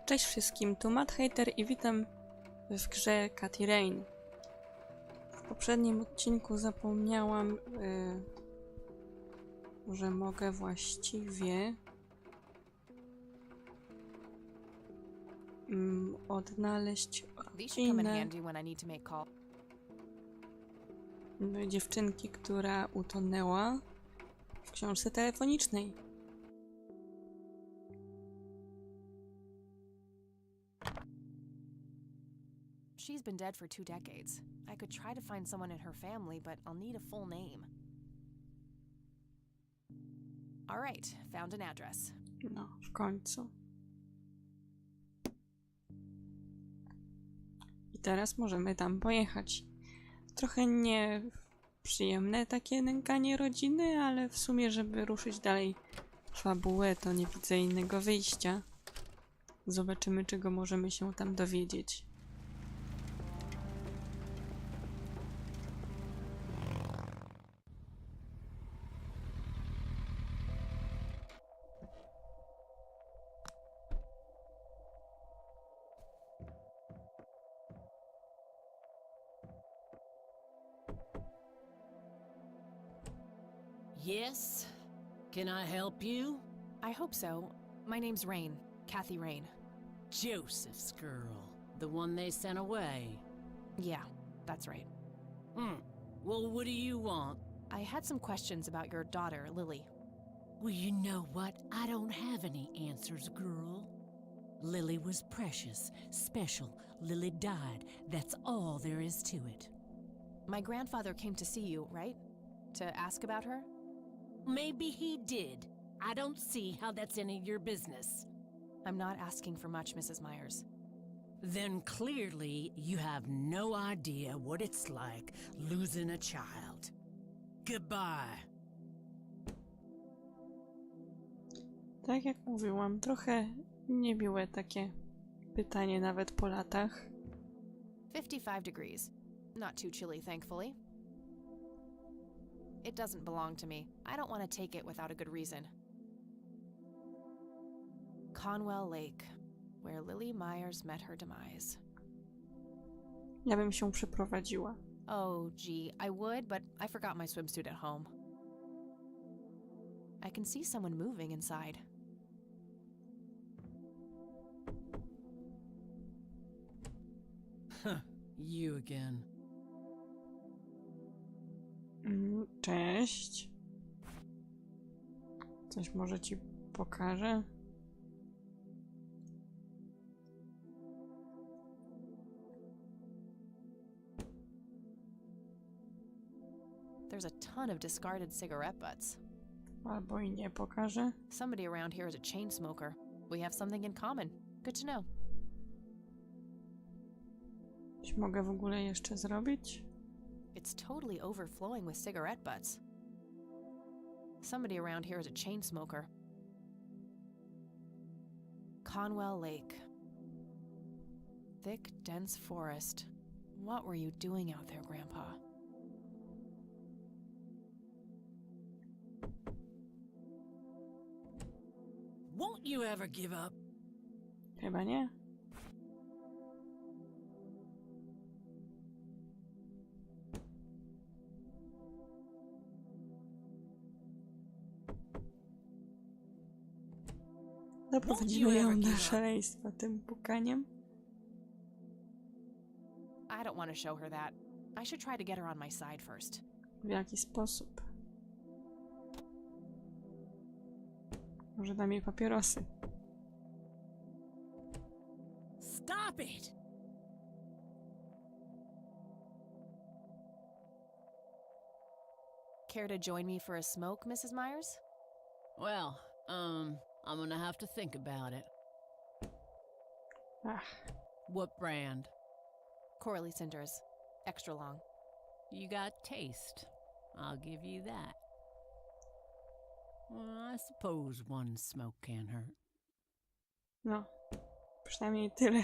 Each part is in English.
Cześć wszystkim, tu Madhater i witam w grze Cat Rain. W poprzednim odcinku zapomniałam, że mogę właściwie odnaleźć rodzinę dziewczynki, która utonęła w książce telefonicznej. She's been dead for 2 decades. I could try to find someone in her family, but I'll need a full name. All right, found an address. No, w końcu. I teraz możemy tam pojechać. Trochę nieprzyjemne takie nękanie rodziny, ale w sumie, żeby ruszyć dalej fabułę, to nie widzę innego wyjścia. Zobaczymy, czego możemy się tam dowiedzieć. Yes? Can I help you? I hope so. My name's Rain. Kathy Rain. Joseph's girl. The one they sent away. Yeah, that's right. Well, what do you want? I had some questions about your daughter, Lily. Well, you know what? I don't have any answers, girl. Lily was precious, special. Lily died. That's all there is to it. My grandfather came to see you, right? To ask about her? Maybe he did. I don't see how that's any of your business. I'm not asking for much, Mrs. Myers. Then clearly you have no idea what it's like losing a child. Goodbye. Tak jak mówiłam, trochę niemiłe takie pytanie nawet po latach. 55 degrees. Not too chilly, thankfully. It doesn't belong to me. I don't want to take it without a good reason. Conwell Lake, where Lily Myers met her demise. Ja bym się przeprowadziła. Oh, gee, I would, but I forgot my swimsuit at home. I can see someone moving inside. You again. Cześć. Coś może ci pokażę? There's a ton of discarded cigarette butts. Albo i nie pokażę. Somebody around here is a chain smoker. We have something in common. Good to know. Coś mogę w ogóle jeszcze zrobić? It's totally overflowing with cigarette butts. Somebody around here is a chain smoker. Conwell Lake. Thick, dense forest. What were you doing out there, Grandpa? Won't you ever give up? Chyba nie. Doprowadzimy ją do szaleństwa tym pukaniem. I don't want to show her that. I should try to get her on my side first. W jaki sposób? Może dam jej papierosy. Stop it! Care to join me for a smoke, Mrs. Myers? Well, I'm gonna have to think about it. What brand? Coralie Cinders. Extra long. You got taste. I'll give you that. Well, I suppose one smoke can't hurt. No, przynajmniej tyle.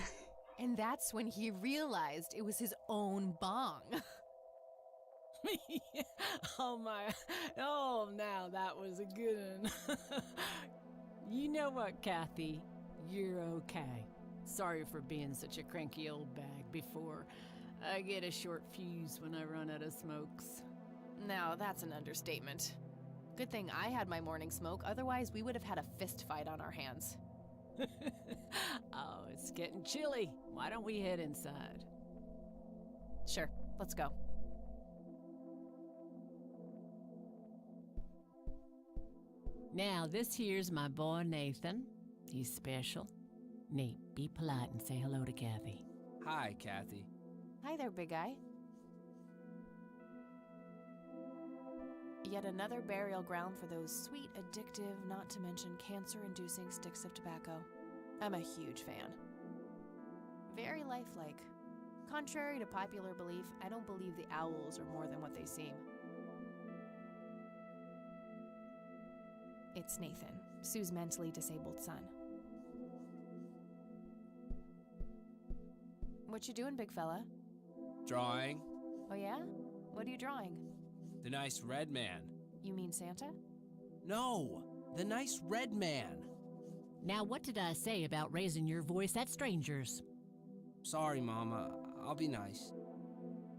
And that's when he realized it was his own bong. Oh my, oh now that was a good one. You know what, Kathy? You're okay. Sorry for being such a cranky old bag before. I get a short fuse when I run out of smokes. Now, that's an understatement. Good thing I had my morning smoke, otherwise we would have had a fist fight on our hands. Oh, it's getting chilly. Why don't we head inside? Sure, let's go. Now, this here's my boy Nathan. He's special. Nate, be polite and say hello to Kathy. Hi, Kathy. Hi there, big guy. Yet another burial ground for those sweet, addictive, not to mention cancer-inducing sticks of tobacco. I'm a huge fan. Very lifelike. Contrary to popular belief, I don't believe the owls are more than what they seem. It's Nathan, Sue's mentally disabled son. What you doing, big fella? Drawing Oh yeah? What are you drawing? the nice red man. You mean Santa? No, the nice red man. Now, what did I say about raising your voice at strangers? Sorry, Mama. I'll be nice.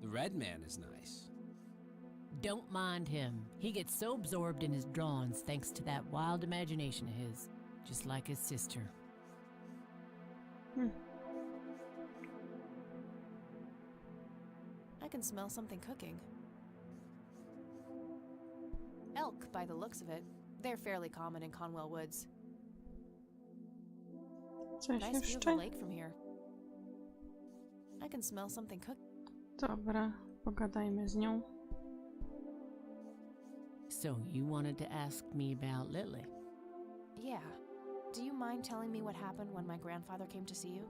The red man is nice. Don't mind him. He gets so absorbed in his drawings thanks to that wild imagination of his, just like his sister. I can smell something cooking. Elk, by the looks of it. They're fairly common in Conwell Woods. Coś Nice view of the jeszcze? lake from here. I can smell something cooking. Dobra, pogadajmy z nią. So you wanted to ask me about Lily? Yeah. Do you mind telling me what happened when my grandfather came to see you?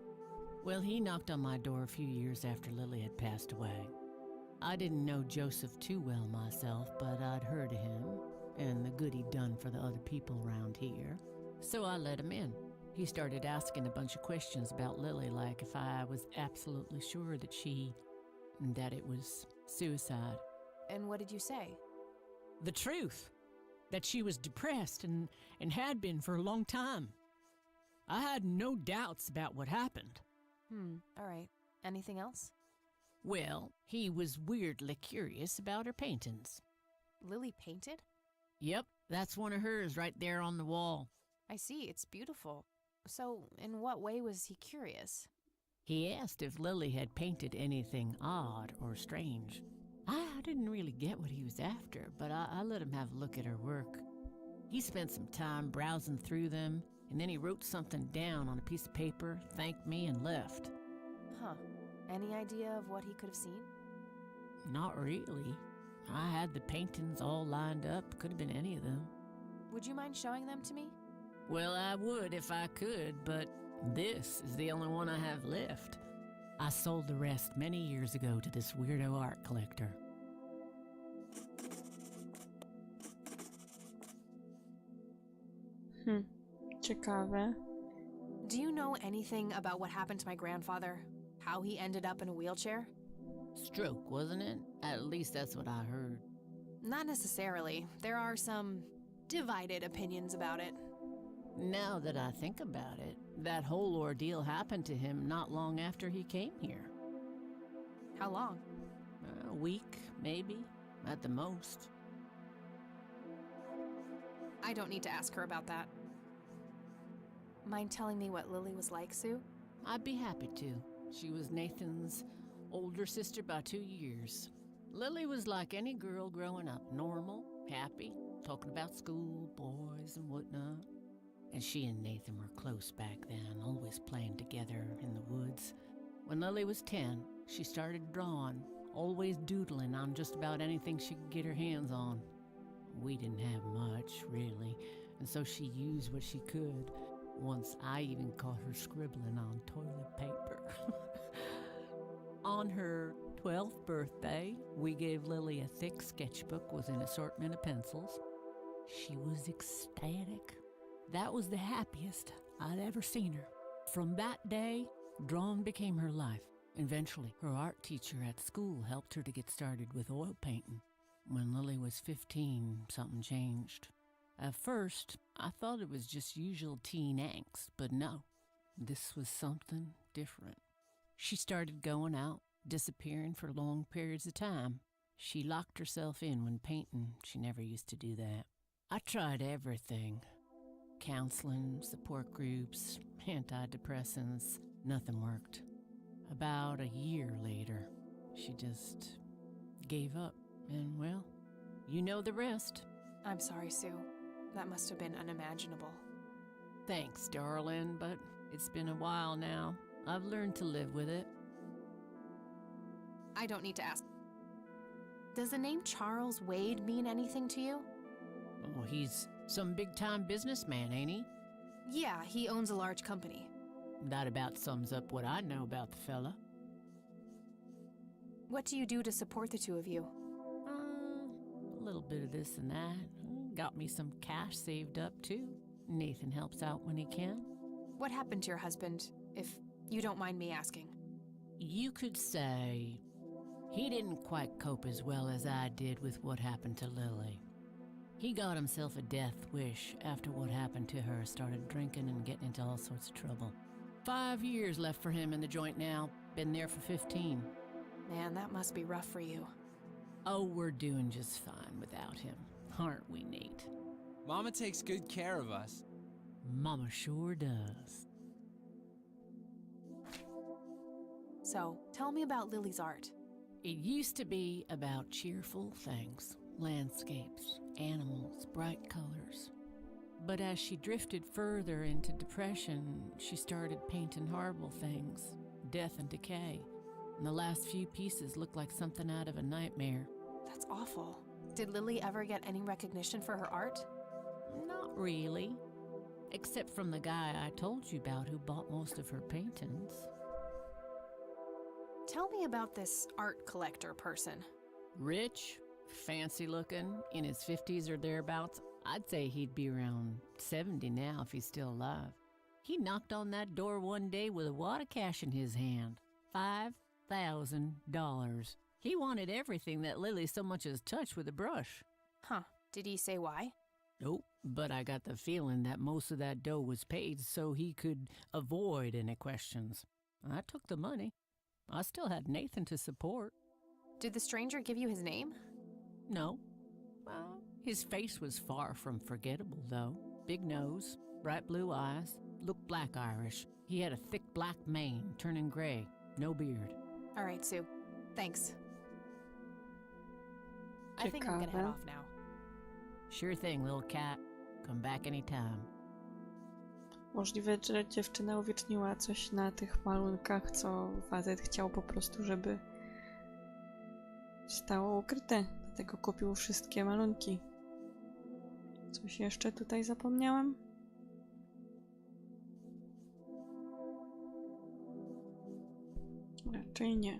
Well, he knocked on my door a few years after Lily had passed away. I didn't know Joseph too well myself, but I'd heard of him and the good he'd done for the other people around here. So I let him in. He started asking a bunch of questions about Lily, like if I was absolutely sure that it was suicide. And what did you say? The truth. That she was depressed and had been for a long time. I had no doubts about what happened. All right. Anything else? Well, he was weirdly curious about her paintings. Lily painted? Yep, that's one of hers right there on the wall. I see, it's beautiful. So, in what way was he curious? He asked if Lily had painted anything odd or strange. I didn't really get what he was after, but I let him have a look at her work. He spent some time browsing through them, and then he wrote something down on a piece of paper, thanked me, and left. Huh. Any idea of what he could have seen? Not really. I had the paintings all lined up. Could have been any of them. Would you mind showing them to me? Well, I would if I could, but this is the only one I have left. I sold the rest many years ago to this weirdo art collector. Ciekawe. Do you know anything about what happened to my grandfather? How he ended up in a wheelchair? Stroke, wasn't it? At least that's what I heard. Not necessarily. There are some divided opinions about it. Now that I think about it, that whole ordeal happened to him not long after he came here. How long? A week, maybe, at the most. I don't need to ask her about that. Mind telling me what Lily was like, Sue? I'd be happy to. She was Nathan's older sister by 2 years. Lily was like any girl growing up, normal, happy, talking about school, boys, and whatnot. And she and Nathan were close back then, always playing together in the woods. When Lily was 10, she started drawing, always doodling on just about anything she could get her hands on. We didn't have much, really, and so she used what she could. Once I even caught her scribbling on toilet paper. On her 12th birthday, we gave Lily a thick sketchbook with an assortment of pencils. She was ecstatic. That was the happiest I'd ever seen her. From that day, drawing became her life. Eventually, her art teacher at school helped her to get started with oil painting. When Lily was 15, something changed. At first, I thought it was just usual teen angst, but no. This was something different. She started going out, disappearing for long periods of time. She locked herself in when painting. She never used to do that. I tried everything. Counseling, support groups, antidepressants. Nothing worked. About a year later, she just gave up. And, well, you know the rest. I'm sorry, Sue. That must have been unimaginable. Thanks, darling, but it's been a while now. I've learned to live with it. I don't need to ask. Does the name Charles Wade mean anything to you? Oh, he's some big-time businessman, ain't he? Yeah, he owns a large company. That about sums up what I know about the fella. What do you do to support the two of you? A little bit of this and that. Got me some cash saved up, too. Nathan helps out when he can. What happened to your husband, if you don't mind me asking? You could say he didn't quite cope as well as I did with what happened to Lily. He got himself a death wish after what happened to her, started drinking and getting into all sorts of trouble. 5 years left for him in the joint now. Been there for 15. Man, that must be rough for you. Oh, we're doing just fine without him. Aren't we, Nate? Mama takes good care of us. Mama sure does. So, tell me about Lily's art. It used to be about cheerful things. Landscapes, animals, bright colors. But as she drifted further into depression, she started painting horrible things. Death and decay. And the last few pieces look like something out of a nightmare. That's awful. Did Lily ever get any recognition for her art? Not really. Except from the guy I told you about who bought most of her paintings. Tell me about this art collector person. Rich, fancy looking, in his 50s or thereabouts. I'd say he'd be around 70 now if he's still alive. He knocked on that door one day with a wad of cash in his hand. $5,000. He wanted everything that Lily so much as touched with a brush. Huh. Did he say why? Nope, but I got the feeling that most of that dough was paid so he could avoid any questions. I took the money. I still had Nathan to support. Did the stranger give you his name? No. Well, his face was far from forgettable, though. Big nose, bright blue eyes, looked black Irish. He had a thick black mane, turning gray, no beard. All right, Sue. Thanks. I think I'm gonna head off now. Sure thing, little cat. Come back anytime. Możliwe, że dziewczyna uwieczniła coś na tych malunkach, co facet chciał po prostu, żeby stało ukryte. Dlatego kupił wszystkie malunki. Coś jeszcze tutaj zapomniałam? Raczej nie.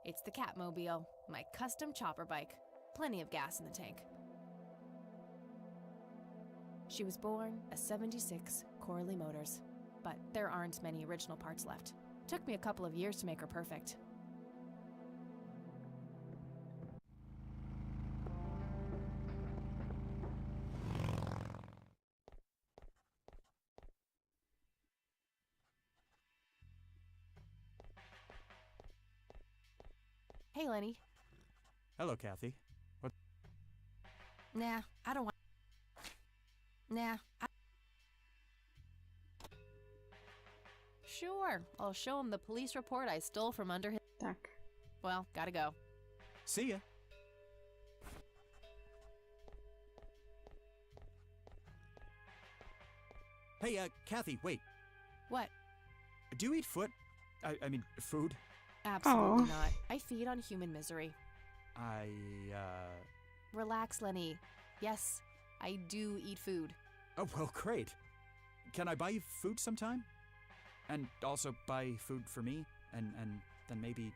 It's the Catmobile, my custom chopper bike. Plenty of gas in the tank. She was born a 76 Corley Motors, but there aren't many original parts left. Took me a couple of years to make her perfect. Hey, Lenny. Hello, Kathy. What? Nah, I don't want... Nah, Sure, I'll show him the police report I stole from under his... Tak. Well, gotta go. See ya. Hey, Kathy, wait. What? Do you eat foot? I mean, food? Absolutely Oh. not. I feed on human misery. Relax, Lenny. Yes, I do eat food. Oh, well, great. Can I buy you food sometime? And also buy food for me? And then maybe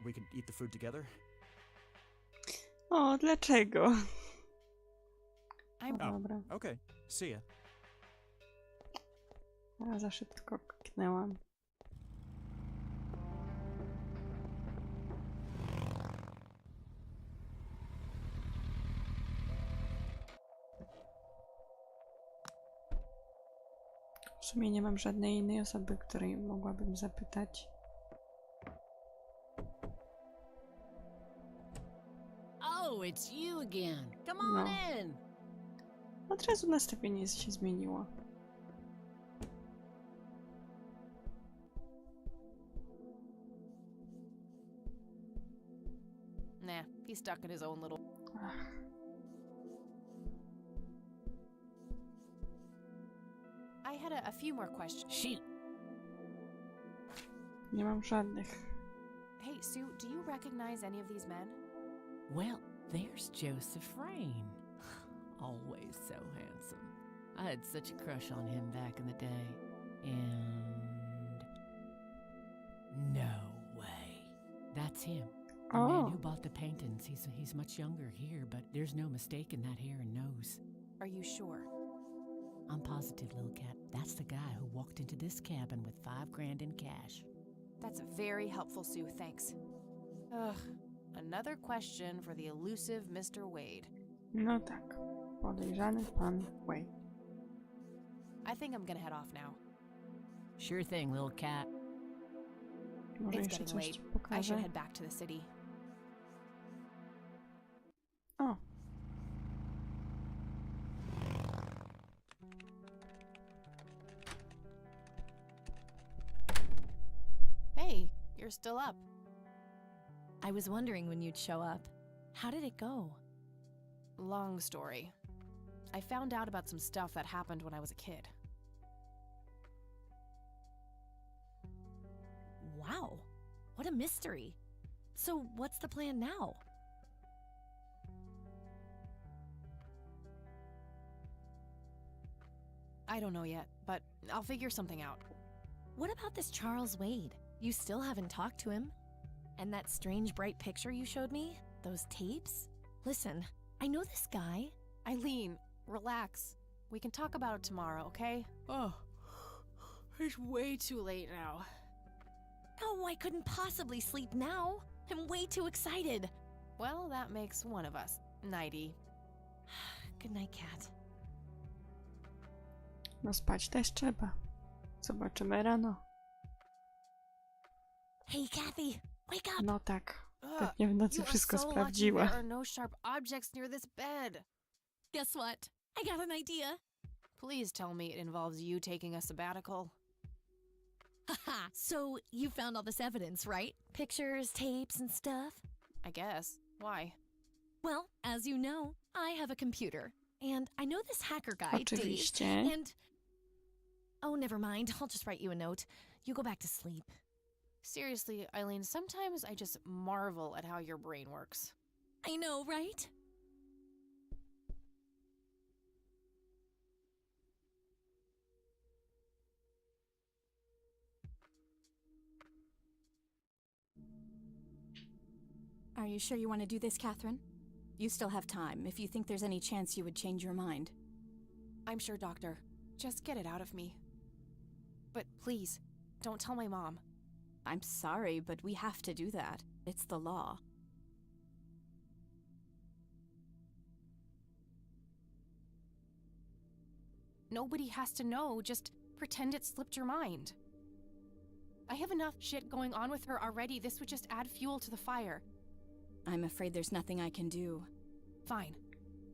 we could eat the food together? O, dlaczego? I'm... Oh. Dobra. Okay, see ya. A za szybko kliknęłam. W sumie nie mam żadnej innej osoby, której mogłabym zapytać. Oh, it's you again. Come No. on in. Od razu nastawienie się zmieniło. Nah, he's stuck in his own little... Ach, I had a few more questions. Shoot. nie mam żadnych. Hey, Sue, do you recognize any of these men? Well, there's Joseph Rain. Always so handsome. I had such a crush on him back in the day. And... no way. That's him. The man O, who bought the paintings. He's much younger here, but there's no mistake in that hair and nose. Are you sure? I'm positive, little cat. That's the guy who walked into this cabin with $5,000 in cash. That's very helpful, Sue, thanks. Ugh, another question for the elusive Mr. Wade. no tak. Podejrzany pan Wade. I think I'm gonna head off now. Sure thing, little cat. Może It's jeszcze getting coś late. ci I should pokażę. head back to the city. O, Hey, you're still up. I was wondering when you'd show up. How did it go? Long story. I found out about some stuff that happened when I was a kid. Wow, what a mystery. So, what's the plan now? I don't know yet, but I'll figure something out. What about this Charles Wade? You still haven't talked to him. And that strange bright picture you showed me? Those tapes? Listen, I know this guy. Eileen, relax. We can talk about it tomorrow, okay? Oh, it's way too late now. Oh, I couldn't possibly sleep now. I'm way too excited. Well, that makes one of us. Nighty. Good night, cat. no spać też trzeba. Zobaczymy rano. Hey, Kathy, wake up! No tak. Ugh, Pewnie w nocy you are wszystko so lucky sprawdziła. there are no sharp objects near this bed. Guess what? I got an idea. Please tell me it involves you taking a sabbatical. Haha, so you found all this evidence, right? Pictures, tapes, and stuff? I guess. Why? Well, as you know, I have a computer. And I know this hacker guy, Dave, Oczywiście. and... Oh, never mind. I'll just write you a note. You go back to sleep. Seriously, Eileen, sometimes I just marvel at how your brain works. I know, right? Are you sure you want to do this, Catherine? You still have time, if you think there's any chance you would change your mind. I'm sure, Doctor. Just get it out of me. But please, don't tell my mom. I'm sorry, but we have to do that. It's the law. Nobody has to know. Just pretend it slipped your mind. I have enough shit going on with her already. This would just add fuel to the fire. I'm afraid there's nothing I can do. Fine.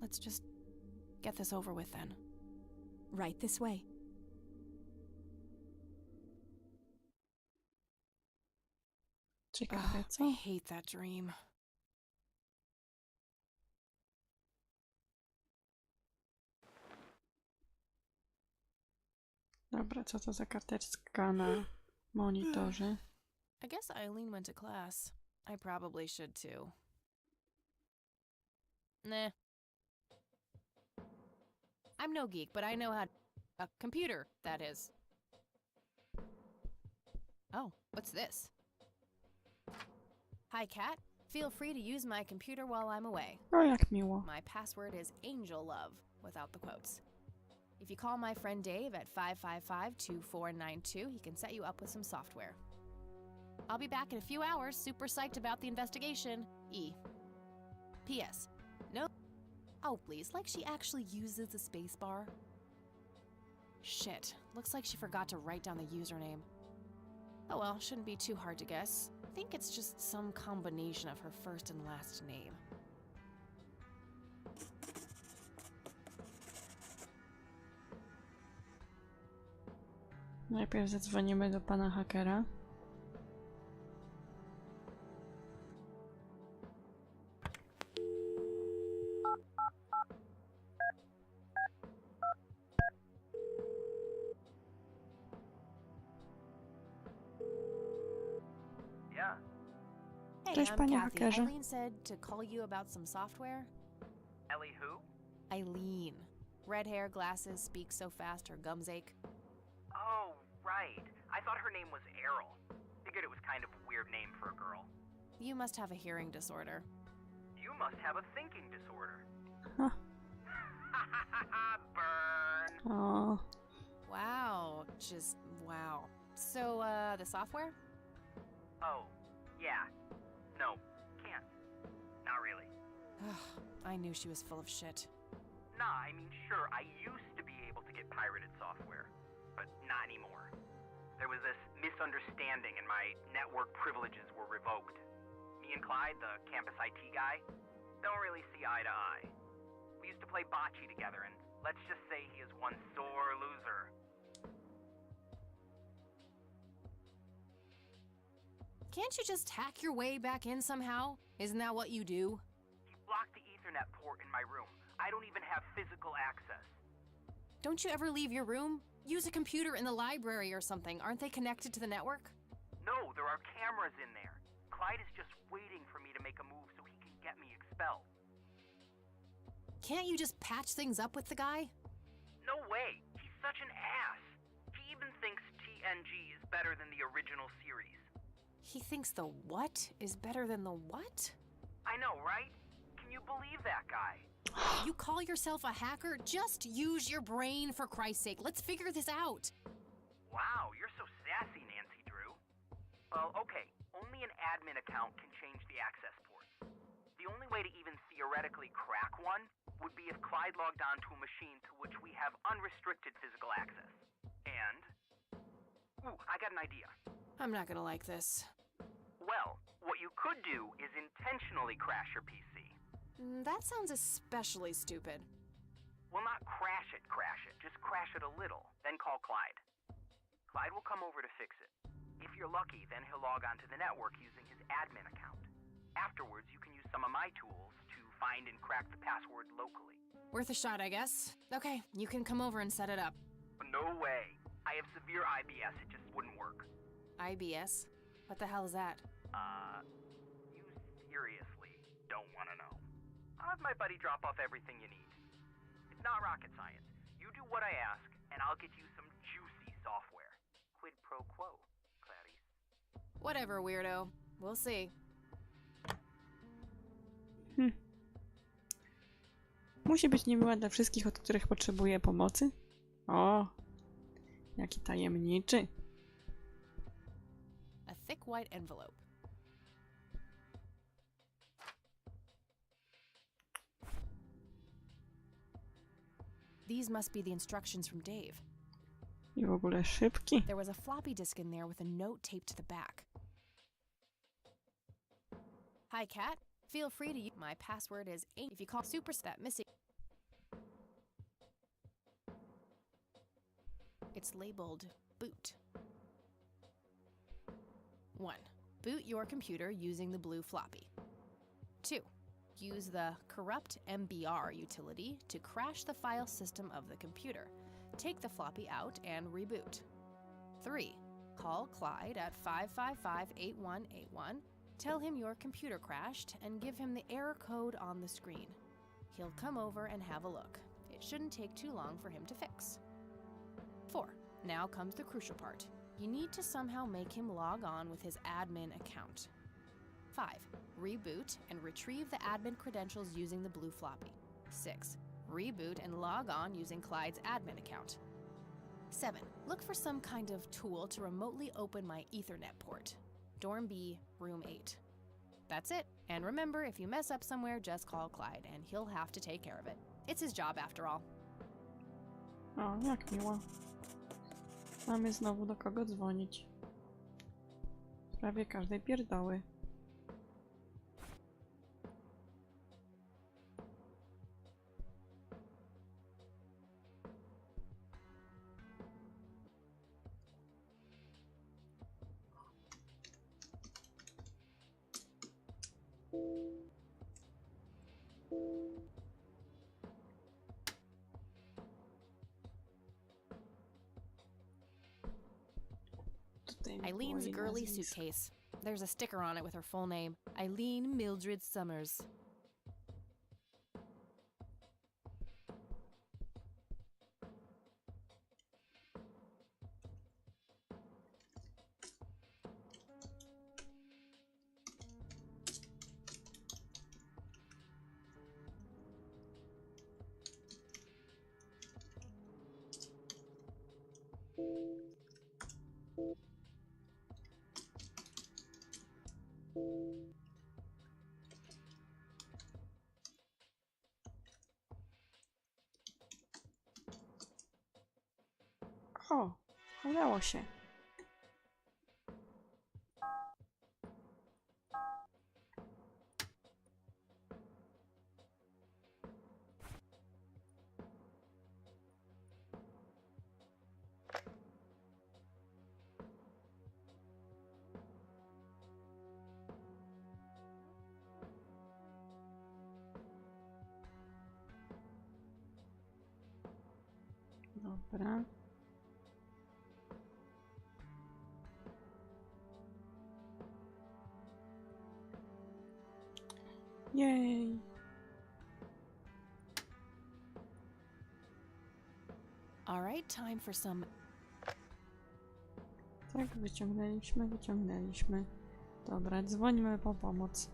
Let's just get this over with then. Right this way. Ciekawe, I co? hate that dream. Dobra, co to za karteczka na monitorze? I guess Eileen went to class. I probably should too. Nah. I'm no geek, but I know how... A computer, that is. Oh, what's this? Hi, Kat. Feel free to use my computer while I'm away. O, jak miło. My password is AngelLove, without the quotes. If you call my friend Dave at 555-2492, he can set you up with some software. I'll be back in a few hours, super psyched about the investigation. E. P.S. No. Oh, please, like she actually uses a spacebar. Shit, looks like she forgot to write down the username. Oh well, shouldn't be too hard to guess. I think it's just some combination of her first and last name. Najpierw zadzwonimy do pana hakera. Yeah. Hey, Cześć, I'm panie Kathy. hakerze. Eileen said to call you about some software. Ellie who? Eileen. Red hair, glasses, speaks so fast her gums ache. Oh, right. I thought her name was Errol. Figured it was kind of a weird name for a girl. You must have a hearing disorder. You must have a thinking disorder. Huh. Burn. O, Wow, just wow. So, the software? Oh, yeah. No, can't. Not really. I knew she was full of shit. Nah, I mean, sure, I used to be able to get pirated software, but not anymore. There was this misunderstanding and my network privileges were revoked. Me and Clyde, the campus IT guy, don't really see eye to eye. We used to play bocce together, and let's just say he is one sore loser. Can't you just hack your way back in somehow? Isn't that what you do? He blocked the Ethernet port in my room. I don't even have physical access. Don't you ever leave your room? Use a computer in the library or something. Aren't they connected to the network? No, there are cameras in there. Clyde is just waiting for me to make a move so he can get me expelled. Can't you just patch things up with the guy? No way. He's such an ass. He even thinks TNG is better than the original series. He thinks the what is better than the what? I know, right? Can you believe that guy? You call yourself a hacker? Just use your brain, for Christ's sake. Let's figure this out. Wow, you're so sassy, Nancy Drew. Well, okay. Only an admin account can change the access ports. The only way to even theoretically crack one would be if Clyde logged on to a machine to which we have unrestricted physical access. And... Ooh, I got an idea. I'm not gonna like this. Well, what you could do is intentionally crash your PC. That sounds especially stupid. Well, not crash it, just crash it a little, then call Clyde. Clyde will come over to fix it. If you're lucky, then he'll log onto the network using his admin account. Afterwards, you can use some of my tools to find and crack the password locally. Worth a shot, I guess. Okay, you can come over and set it up. No way. I have severe IBS, it just wouldn't work. IBS? What the hell is that? You seriously don't want to know. I'll have my buddy drop off everything you need. It's not rocket science. You do what I ask, and I'll get you some juicy software. Quid pro quo, Clarice. Whatever, weirdo. We'll see. musi być niemiła dla wszystkich, od których potrzebuje pomocy? O, jaki tajemniczy. A thick white envelope. These must be the instructions from Dave. I w ogóle szybki. There was a floppy disk in there with a note taped to the back. Hi, Kat. Feel free to use my password is 8 if you call super that missing. It's labeled boot. 1. Boot your computer using the blue floppy. 2. Use the corrupt MBR utility to crash the file system of the computer. Take the floppy out and reboot. 3. Call Clyde at 555-8181. Tell him your computer crashed and give him the error code on the screen. He'll come over and have a look. It shouldn't take too long for him to fix. 4. Now comes the crucial part. You need to somehow make him log on with his admin account. 5. Reboot and retrieve the admin credentials using the blue floppy. 6. Reboot and log on using Clyde's admin account. 7. Look for some kind of tool to remotely open my Ethernet port. Dorm B, room 8. That's it. And remember, if you mess up somewhere, just call Clyde and he'll have to take care of it. It's his job after all. O, jak miło. Mamy znowu do kogo dzwonić. W sprawie każdej pierdoły. Tutaj było Eileen's jej girly nazwisko. suitcase. There's a sticker on it with her full name, Eileen Mildred Summers. O, udało się. Dobra. Jej. All right, time for some. Tak, wyciągnęliśmy. Dobra, dzwońmy po pomoc.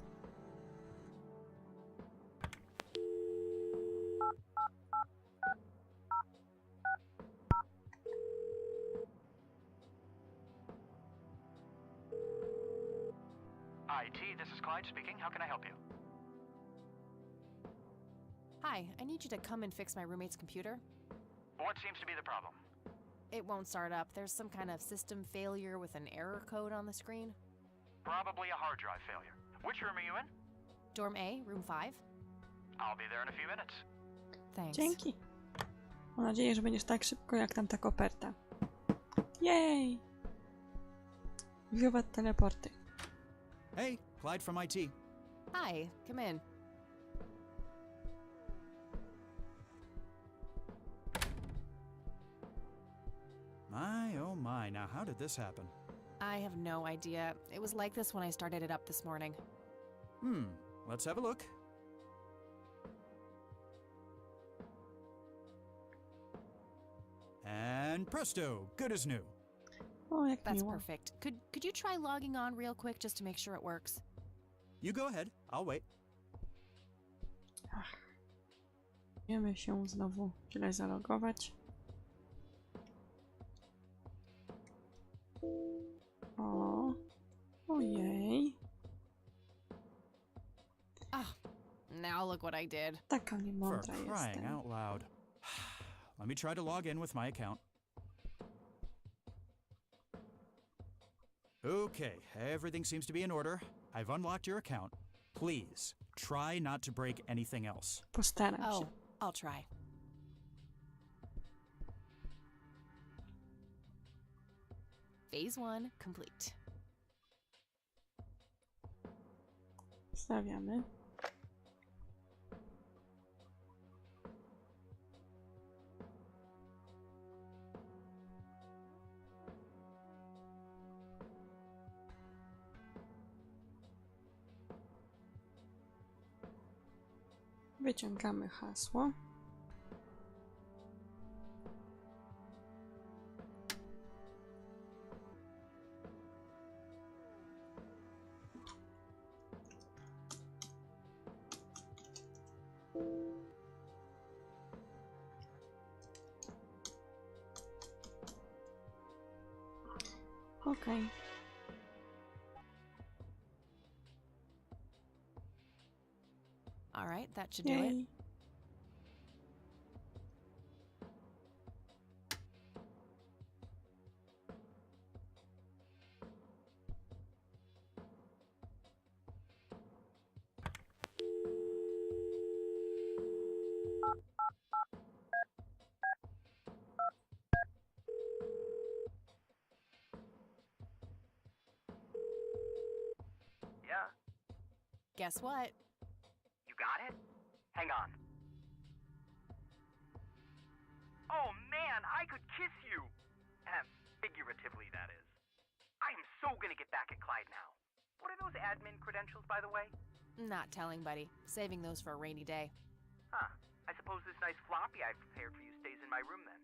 IT, this is Clyde speaking. How can I help you? Hi, I need you to come and fix my roommate's computer. What seems to be the problem? It won't start up. There's some kind of system failure with an error code on the screen. Probably a hard drive failure. Which room are you in? Dorm A, room 5. I'll be there in a few minutes. Thanks. Dzięki. Mam nadzieję, że będziesz tak szybko jak tamta koperta. Jej! Wiowat teleporty. Hey, Clyde from IT. Hi, come in. My, oh my, now how did this happen? I have no idea. It was like this when I started it up this morning. Let's have a look. And presto, good as new. O, jak That's miło. perfect. Could you try logging on real quick just to make sure it works? You go ahead, I'll wait. Wiemy się znowu źle zalogować. O, ojej. Oh, now look what I did. Taka For niemądra crying jestem. out loud. Let me try to log in with my account. Okay, everything seems to be in order. I've unlocked your account. Please, try not to break anything else. Postaram Oh, się. I'll try. Phase 1 complete. Stawiamy. Wyciągamy hasło. Okej. All right, that should do it. Jej. Guess what? You got it? Hang on. Oh man, I could kiss you! Figuratively, that is. I am so gonna get back at Clyde now. What are those admin credentials, by the way? Not telling, buddy. Saving those for a rainy day. Huh. I suppose this nice floppy I've prepared for you stays in my room then.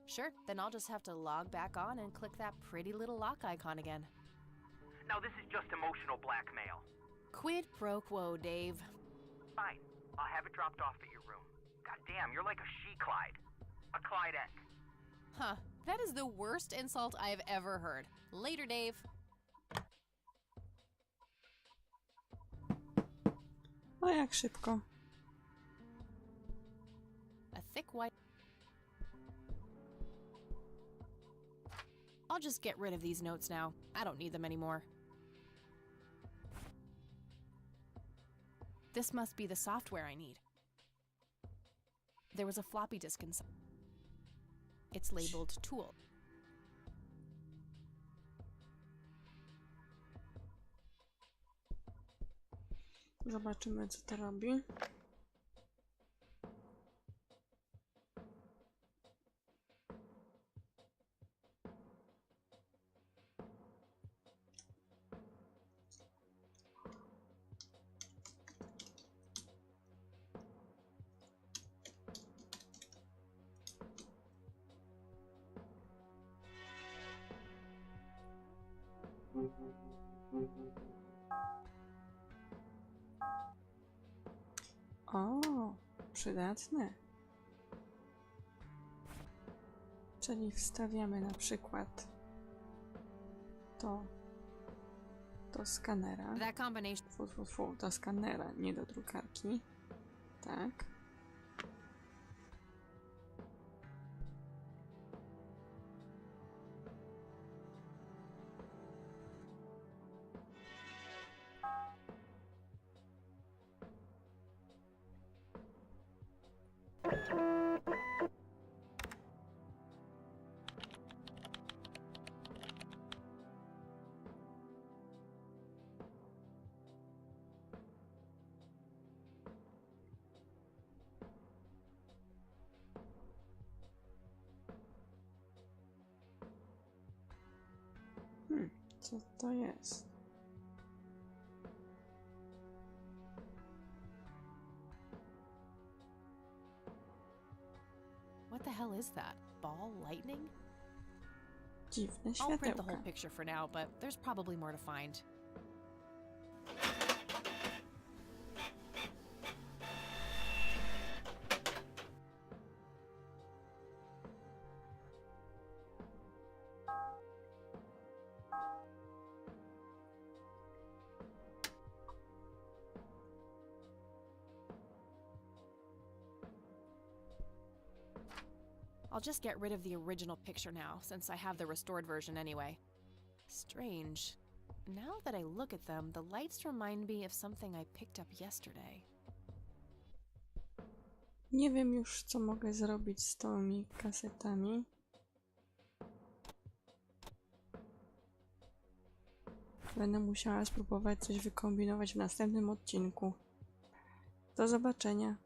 Sure, then I'll just have to log back on and click that pretty little lock icon again. Now this is just emotional blackmail. Quid pro quo, Dave. Fine. I'll have it dropped off at your room. God damn, you're like a she-Clyde. A Clyde-ette. Huh. That is the worst insult I have ever heard. Later, Dave. O, jak szybko. A thick white... I'll just get rid of these notes now. I don't need them anymore. This must be the software I need. There was a floppy disk inside. It's labeled tool. Zobaczymy, co to robi. O, przydatne. Czyli wstawiamy na przykład do skanera. That combination... Do skanera, nie do drukarki. Tak. Co to jest? What the hell is that? Ball lightning? Dziwne I'll print the whole światełka. picture for now, but there's probably more to find. I'll just get rid of the original picture now, since I have the restored version anyway. Strange. Now that I look at them, the lights remind me of something I picked up yesterday. Nie wiem już, co mogę zrobić z tymi kasetami. Będę musiała spróbować coś wykombinować w następnym odcinku. Do zobaczenia.